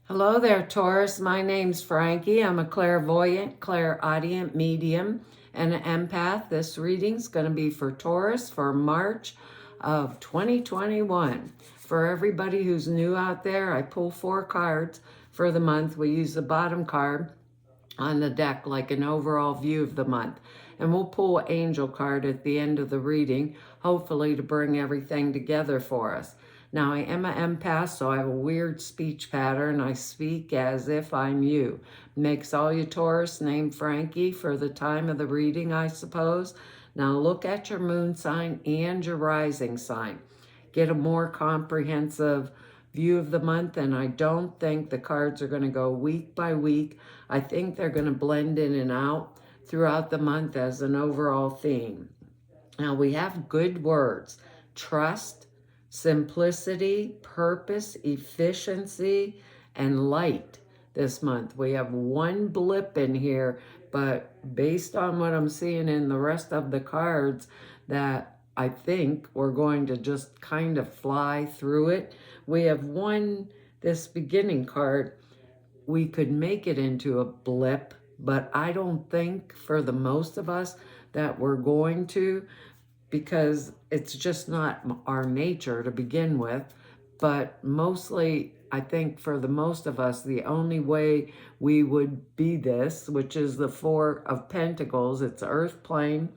Hello there, Taurus. My name's Frankie. I'm a clairvoyant, clairaudient medium, and an empath. This reading's going to be for Taurus for March of 2021. For everybody who's new out there, I pull 4 cards for the month. We use the bottom card on the deck like an overall view of the month. And we'll pull an angel card at the end of the reading, hopefully to bring everything together for us. Now, I am an empath, so I have a weird speech pattern. I speak as if I'm you. Makes all you Taurus named Frankie for the time of the reading, I suppose. Now, look at your moon sign and your rising sign. Get a more comprehensive view of the month, and I don't think the cards are going to go week by week. I think they're going to blend in and out throughout the month as an overall theme. Now, we have good words: trust, simplicity, purpose, efficiency, and light this month. We have one blip in here, but based on what I'm seeing in the rest of the cards, that I think we're going to just kind of fly through it. We have this beginning card, we could make it into a blip, but I don't think for the most of us that we're going to, because it's just not our nature to begin with. But mostly, I think for the most of us, the only way we would be this, which is the Four of Pentacles, it's earth plane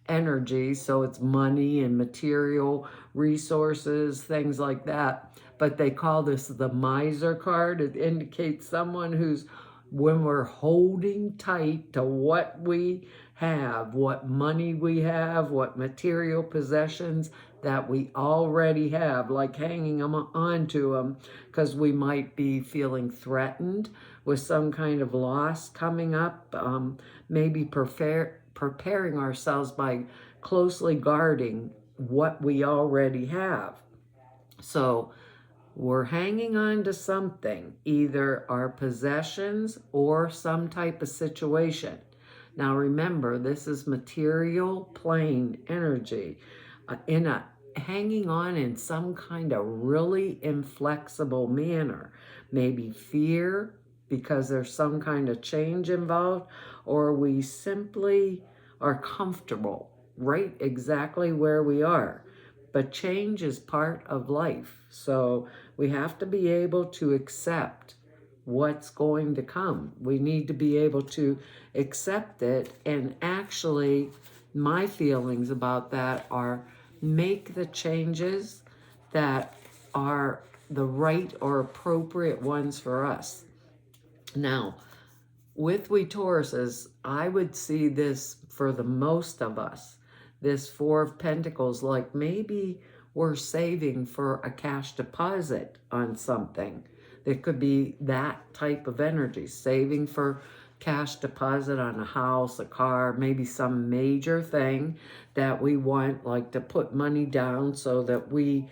energy, so it's money and material resources, things like that. But they call this the miser card. It indicates someone who's, when we're holding tight to what we have, what money we have, what material possessions that we already have, like hanging them on to them because we might be feeling threatened with some kind of loss coming up. Maybe preparing ourselves by closely guarding what we already have. So we're hanging on to something, either our possessions or some type of situation. Now remember, this is material plane energy, hanging on in some kind of really inflexible manner. Maybe fear because there's some kind of change involved, or we simply are comfortable right exactly where we are. But change is part of life, so we have to be able to accept what's going to come. We need to be able to accept it, and actually my feelings about that are make the changes that are the right or appropriate ones for us. Now, with we Tauruses, I would see this for the most of us, this Four of Pentacles, like maybe we're saving for a cash deposit on something. There could be that type of energy, saving for cash deposit on a house, a car, maybe some major thing that we want, like to put money down so that we,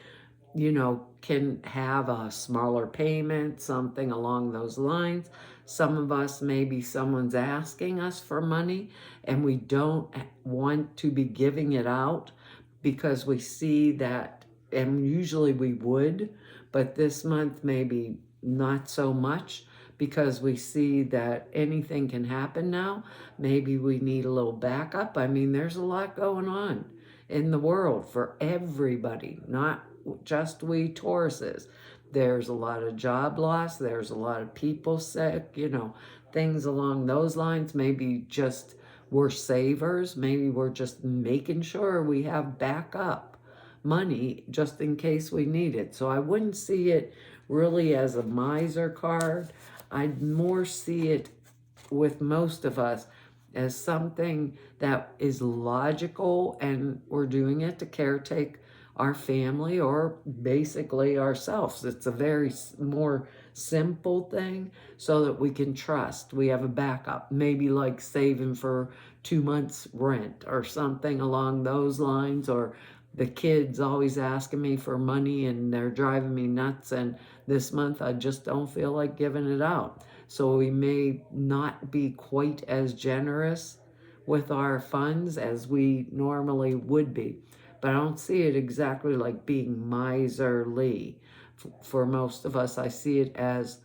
can have a smaller payment, something along those lines. Some of us, maybe someone's asking us for money and we don't want to be giving it out because we see that, and usually we would, but this month maybe not so much because we see that anything can happen now. Maybe we need a little backup. I mean, there's a lot going on in the world for everybody, not just we Tauruses. There's a lot of job loss. There's a lot of people sick, things along those lines. Maybe just we're savers. Maybe we're just making sure we have backup money just in case we need it. So I wouldn't see it really as a miser card. I'd more see it with most of us as something that is logical, and we're doing it to caretake our family or basically ourselves. It's a very more simple thing so that we can trust. We have a backup, maybe like saving for 2 months rent or something along those lines, or the kids always asking me for money and they're driving me nuts, and this month I just don't feel like giving it out. So we may not be quite as generous with our funds as we normally would be. But I don't see it exactly like being miserly. For most of us, I see it as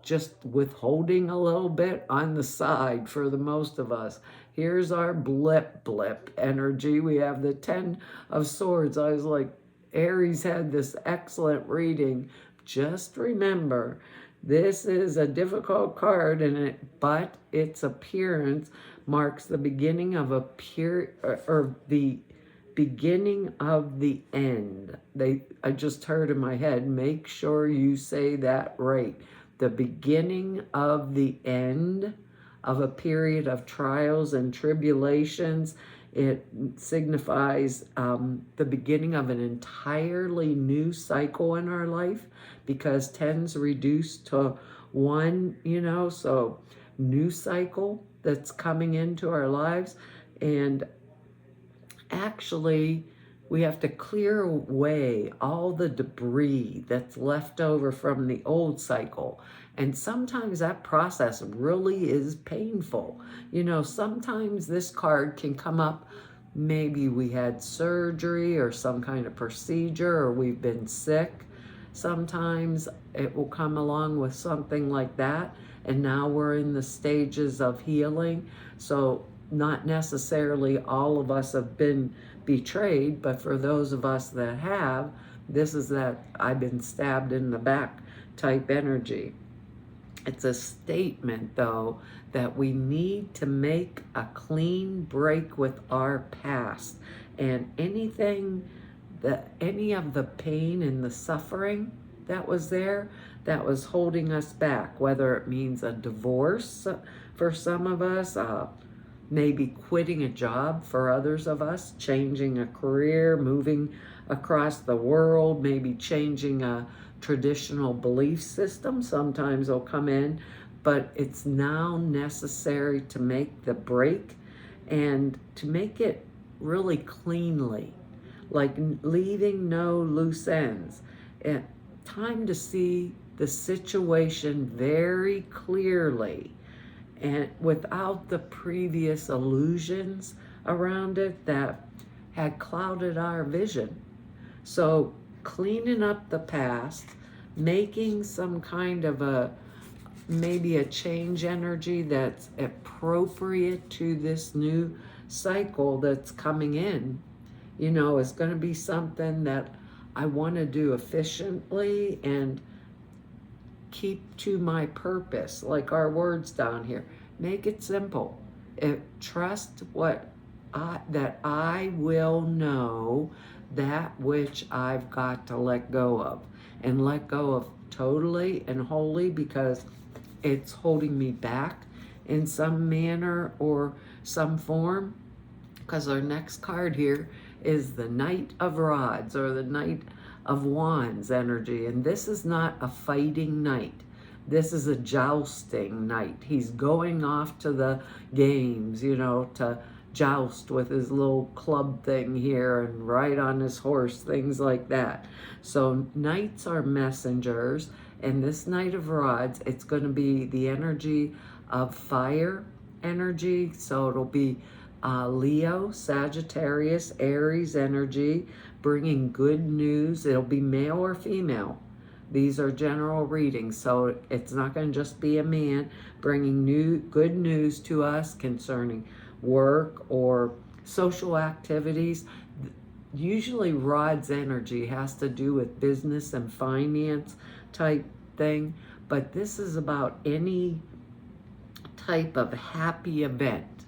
just withholding a little bit on the side for the most of us. Here's our blip energy. We have the 10 of Swords. I was like, Aries had this excellent reading. Just remember, this is a difficult card, but its appearance marks the beginning of a or the beginning of the end. I just heard in my head, make sure you say that right. The beginning of the end of a period of trials and tribulations. It signifies the beginning of an entirely new cycle in our life, because 10's reduced to 1, so new cycle that's coming into our lives. And actually, we have to clear away all the debris that's left over from the old cycle. And sometimes that process really is painful. Sometimes this card can come up. Maybe we had surgery or some kind of procedure, or we've been sick. Sometimes it will come along with something like that. And now we're in the stages of healing. So not necessarily all of us have been betrayed, but for those of us that have, this is that I've been stabbed in the back type energy. It's a statement, though, that we need to make a clean break with our past, and any of the pain and the suffering that was there, that was holding us back, whether it means a divorce for some of us, maybe quitting a job for others of us, changing a career, moving across the world, maybe changing a traditional belief system. Sometimes they'll come in, but it's now necessary to make the break and to make it really cleanly, like leaving no loose ends. Time to see the situation very clearly, and without the previous illusions around it that had clouded our vision. So cleaning up the past, making some kind of maybe a change energy that's appropriate to this new cycle that's coming in, is going to be something that I want to do efficiently and keep to my purpose, like our words down here. Make it simple. Trust that I will know that which I've got to let go of, and let go of totally and wholly, because it's holding me back in some manner or some form. Because our next card here is the Knight of Rods, or the Knight of Wands energy. And this is not a fighting knight. This is a jousting knight. He's going off to the games, to joust with his little club thing here and ride on his horse, things like that. So knights are messengers. And this Knight of Rods, it's going to be the energy of fire energy. So it'll be Leo, Sagittarius, Aries energy, bringing good news. It'll be male or female. These are general readings, so it's not going to just be a man bringing good news to us concerning work or social activities. Usually Rod's energy has to do with business and finance type thing, but this is about any type of happy event,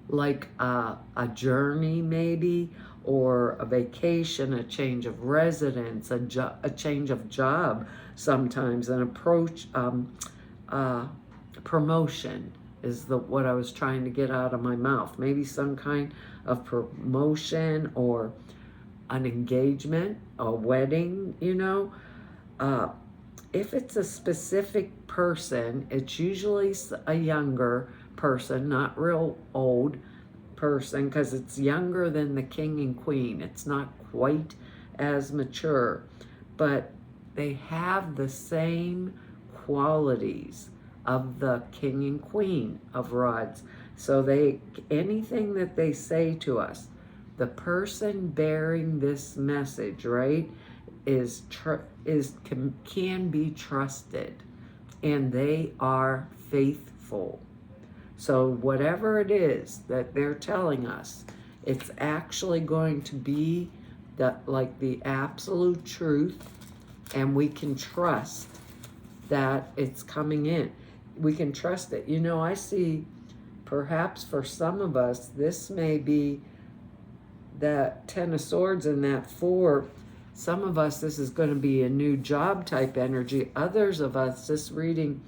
like a journey maybe, or a vacation, a change of residence, a change of job, sometimes an promotion is what I was trying to get out of my mouth. Maybe some kind of promotion, or an engagement, a wedding, If it's a specific person, it's usually a younger person, not real old person, because it's younger than the King and Queen. It's not quite as mature, but they have the same qualities of the King and Queen of Rods. So anything that they say to us, the person bearing this message, right, can be trusted. and they are faithful. So whatever it is that they're telling us, it's actually going to be the absolute truth, and we can trust that it's coming in. We can trust it. You know, I see perhaps for some of us, this may be that Ten of Swords and that Four. Some of us, this is going to be a new job type energy. Others of us, this reading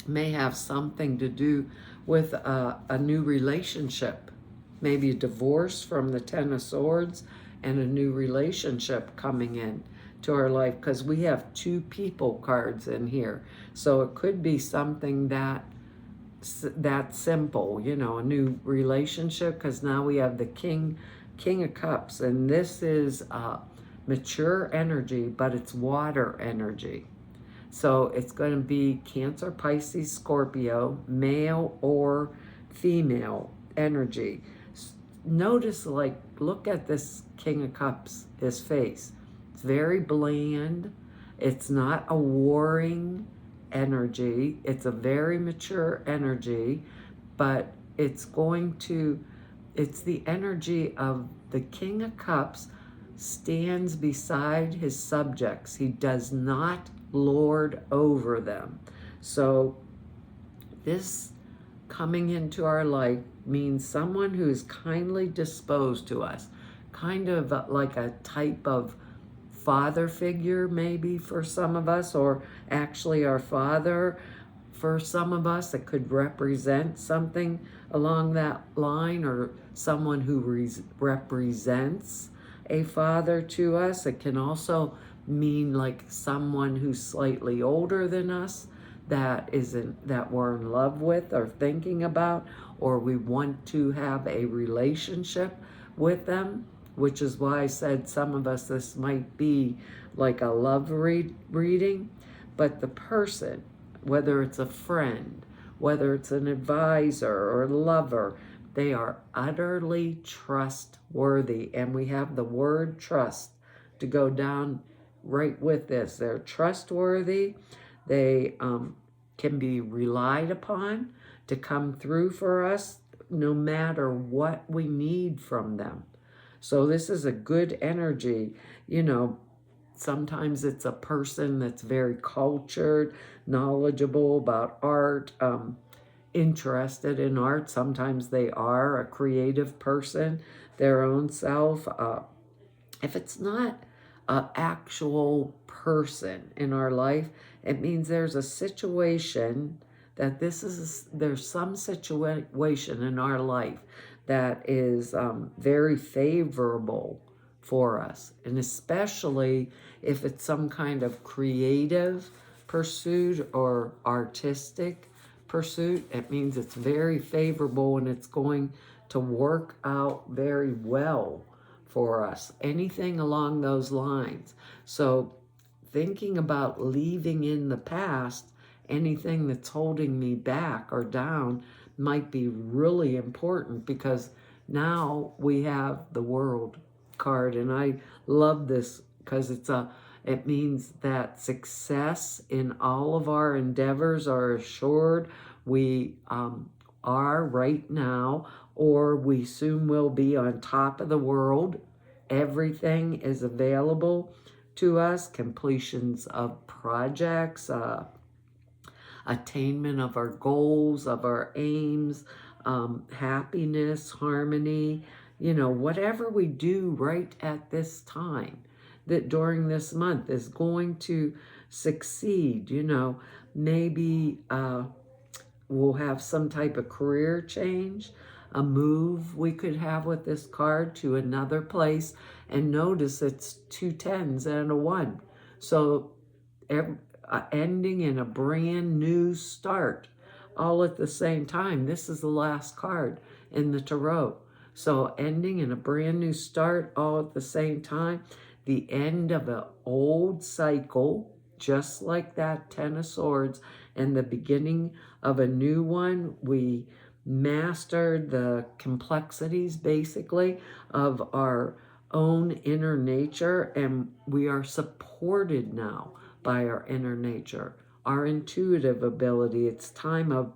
may have something to do with a new relationship, maybe a divorce from the Ten of Swords and a new relationship coming in to our life, because we have two people cards in here. So it could be something that simple, you know, a new relationship, because now we have the King of Cups, and this is mature energy, but it's water energy. So it's going to be Cancer, Pisces, Scorpio, male or female energy. Notice, like, look at this King of Cups, his face. It's very bland. It's not a warring energy. It's a very mature energy, but it's the energy of the King of Cups stands beside his subjects. He does not lord over them. So this coming into our life means someone who is kindly disposed to us, kind of like a type of father figure maybe for some of us, or actually our father for some of us. It could represent something along that line, or someone who represents a father to us. It can also mean like someone who's slightly older than us that we're in love with or thinking about, or we want to have a relationship with them, which is why I said some of us, this might be like a love reading. But the person, whether it's a friend, whether it's an advisor or a lover, they are utterly trustworthy. And we have the word trust to go down right with this. They're trustworthy. They can be relied upon to come through for us no matter what we need from them. So this is a good energy. You know, sometimes it's a person that's very cultured, knowledgeable about art, interested in art. Sometimes they are a creative person, their own self. If it's not an actual person in our life, it means there's a situation that there's some situation in our life that is very favorable for us. And especially if it's some kind of creative pursuit or artistic pursuit, it means it's very favorable and it's going to work out very well for us. Anything along those lines. So thinking about leaving in the past anything that's holding me back or down might be really important, because now we have the World card, and I love this because it means that success in all of our endeavors are assured. We are right now, or we soon will be, on top of the world. Everything is available to us. Completions of projects, attainment of our goals, of our aims, happiness, harmony, you know, whatever we do right at this time, that during this month is going to succeed. You know, maybe we'll have some type of career change, a move we could have with this card to another place. And notice it's 2 10s and a 1. So ending in a brand new start all at the same time. This is the last card in the tarot. So ending in a brand new start all at the same time. The end of an old cycle, just like that Ten of Swords, and the beginning of a new one. We mastered the complexities, basically, of our own inner nature, and we are supported now by our inner nature. our intuitive ability. It's time of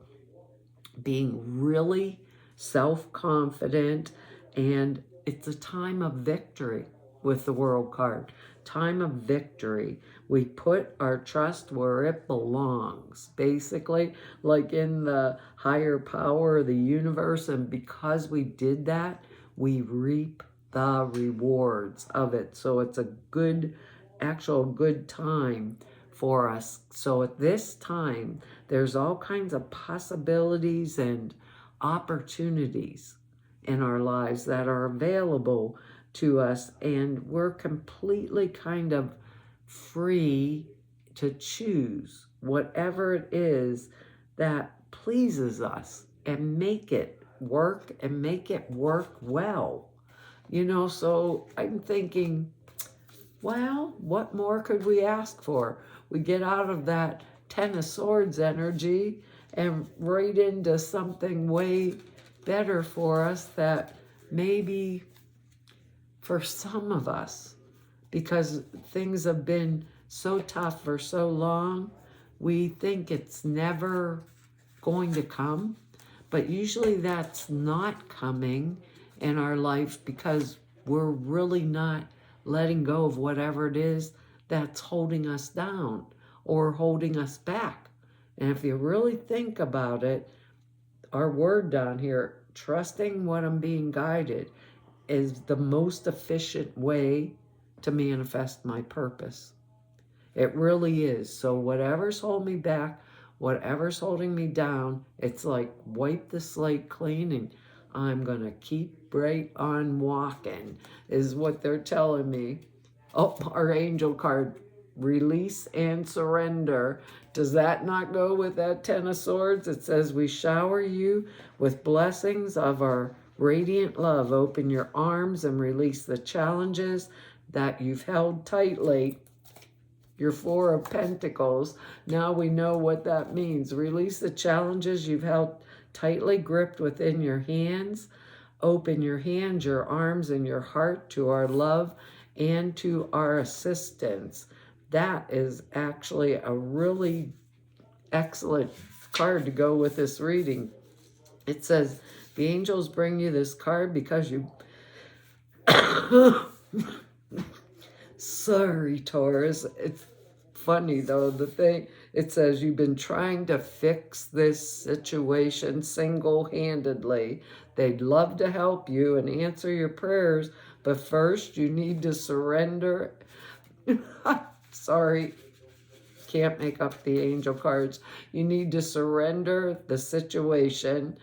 being really self-confident, and it's a time of victory with the World card. Time of victory. We put our trust where it belongs, basically, like in the higher power of the universe, and because we did that, we reap the rewards of it. So it's a good, actual good time for us. So at this time, there's all kinds of possibilities and opportunities in our lives that are available to us, and we're completely kind of free to choose whatever it is that pleases us and make it work and make it work well. You know, so I'm thinking, well, what more could we ask for? We get out of that Ten of Swords energy and right into something way better for us, that maybe for some of us, because things have been so tough for so long, we think it's never going to come. But usually that's not coming in our life because we're really not letting go of whatever it is that's holding us down or holding us back. And if you really think about it, our word down here, trusting what I'm being guided, is the most efficient way to manifest my purpose. It really is. So whatever's holding me back, whatever's holding me down, it's like wipe the slate clean and I'm going to keep right on walking, is what they're telling me. Oh, our angel card, release and surrender. Does that not go with that Ten of Swords? It says, we shower you with blessings of our radiant love. Open your arms and release the challenges that you've held tightly. Your Four of Pentacles. Now we know what that means. Release the challenges you've held tightly gripped within your hands. Open your hands, your arms, and your heart to our love and to our assistance. That is actually a really excellent card to go with this reading. It says, the angels bring you this card because you... Sorry, Taurus. It's funny, though. The thing, it says you've been trying to fix this situation single-handedly. They'd love to help you and answer your prayers, but first you need to surrender. Sorry, can't make up the angel cards. You need to surrender the situation.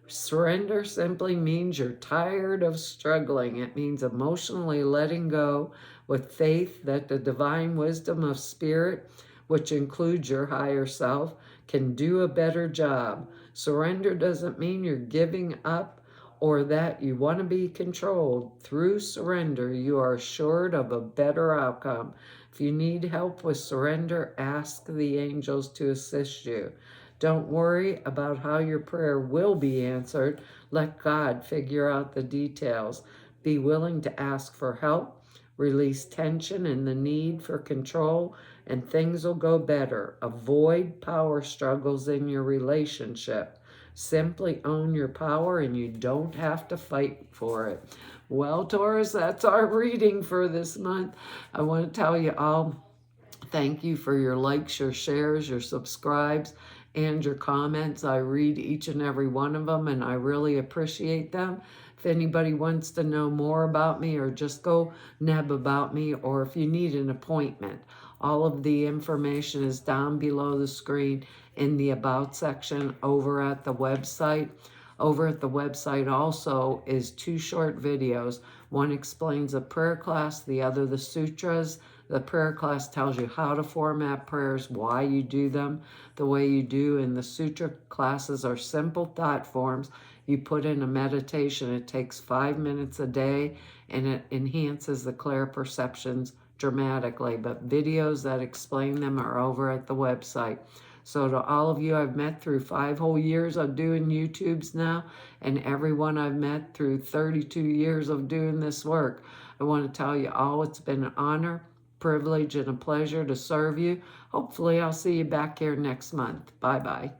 Surrender simply means you're tired of struggling. It means emotionally letting go with faith that the divine wisdom of spirit, which includes your higher self, can do a better job. Surrender doesn't mean you're giving up or that you want to be controlled. Through surrender, you are assured of a better outcome. If you need help with surrender, ask the angels to assist you. Don't worry about how your prayer will be answered. Let God figure out the details. Be willing to ask for help. Release tension and the need for control, and things will go better. Avoid power struggles in your relationship. Simply own your power and you don't have to fight for it. Well, Taurus, that's our reading for this month. I want to tell you all, thank you for your likes, your shares, your subscribes, and your comments. I read each and every one of them, and I really appreciate them. If anybody wants to know more about me or just go neb about me, or if you need an appointment, all of the information is down below the screen in the About section over at the website. Over at the website also is 2 short videos. One explains a prayer class, the other the sutras. The prayer class tells you how to format prayers, why you do them the way you do, and the sutra classes are simple thought forms. You put in a meditation. It takes 5 minutes a day, and it enhances the clear perceptions dramatically. But videos that explain them are over at the website. So to all of you I've met through 5 whole years of doing YouTubes now, and everyone I've met through 32 years of doing this work, I want to tell you all it's been an honor, privilege, and a pleasure to serve you. hopefully I'll see you back here next month. Bye-bye.